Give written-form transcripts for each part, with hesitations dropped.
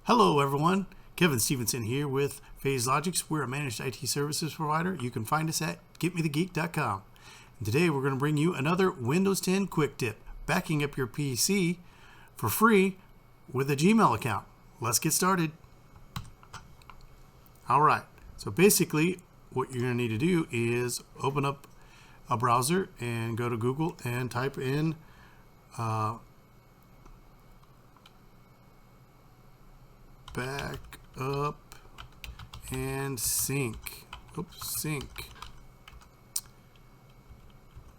Hello everyone, Kevin Stevenson here with PhasedLogix. We're a managed IT services provider. You can find us at GetMeTheGeek.com. And today we're going to bring you another Windows 10 quick tip, backing up your PC for free with a Gmail account. Let's get started. Alright, so basically what you're going to need to do is open up a browser and go to Google and type in back up and sync. Sync.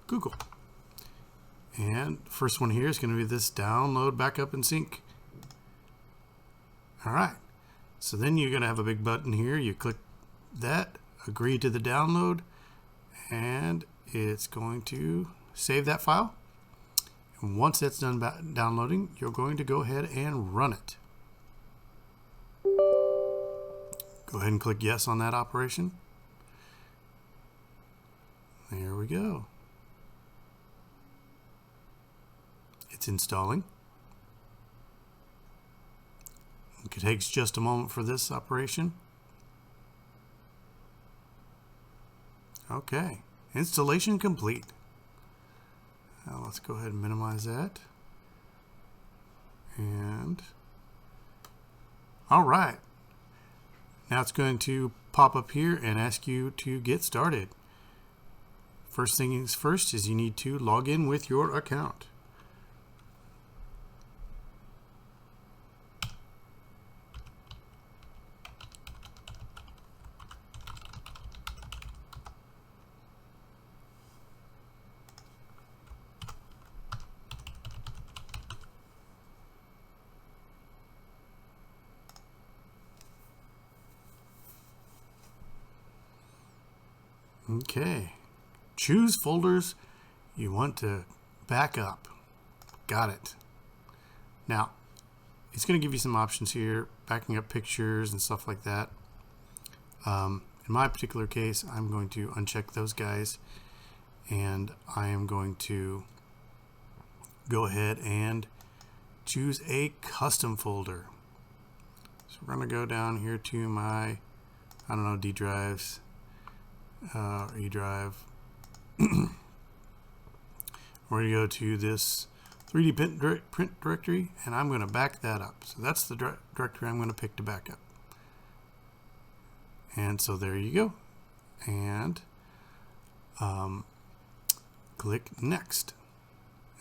Google. And first one here is going to be this download backup and sync. Alright, so then you're going to have a big button here. You click that, agree to the download, and it's going to save that file. And once that's done downloading, you're going to go ahead and run it. Go ahead and click yes on that operation. There we go. It's installing. It takes just a moment for this operation. Okay, installation complete. Now let's go ahead and minimize that. And all right. Now it's going to pop up here and ask you to get started. First things first is you need to log in with your account. Okay, choose folders you want to back up. Got it. Now, it's going to give you some options here, backing up pictures and stuff like that. In my particular case, I'm going to uncheck those guys, and I am going to go ahead and choose a custom folder. So we're going to go down here to my, I don't know, D drives. E drive. We're going to go to this 3D print directory, and I'm going to back that up. So that's the directory I'm going to pick to back up. And so there you go. And click next.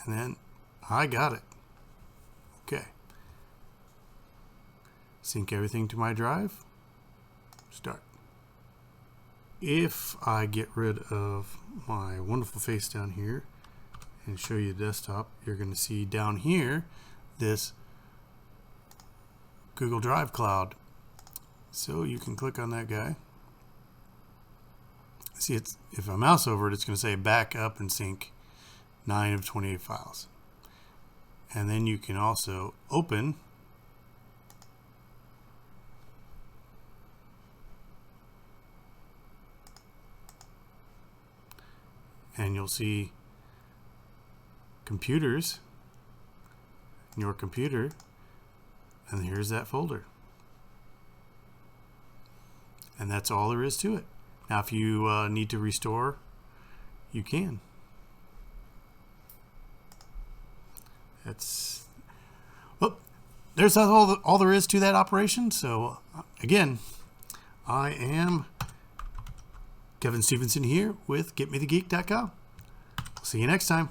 And then I got it. Okay. Sync everything to my drive. Start. If I get rid of my wonderful face down here and show you the desktop, you're going to see down here this Google Drive cloud. So you can click on that guy. See, it's, if I mouse over it, it's going to say back up and sync 9 of 28 files. And then you can also open and you'll see computers in your computer, and here's that folder. And that's all there is to it. Now if you need to restore, you can. That's, well, there's all there is to that operation. So again, I am Kevin Stevenson here with GetMeTheGeek.com. See you next time.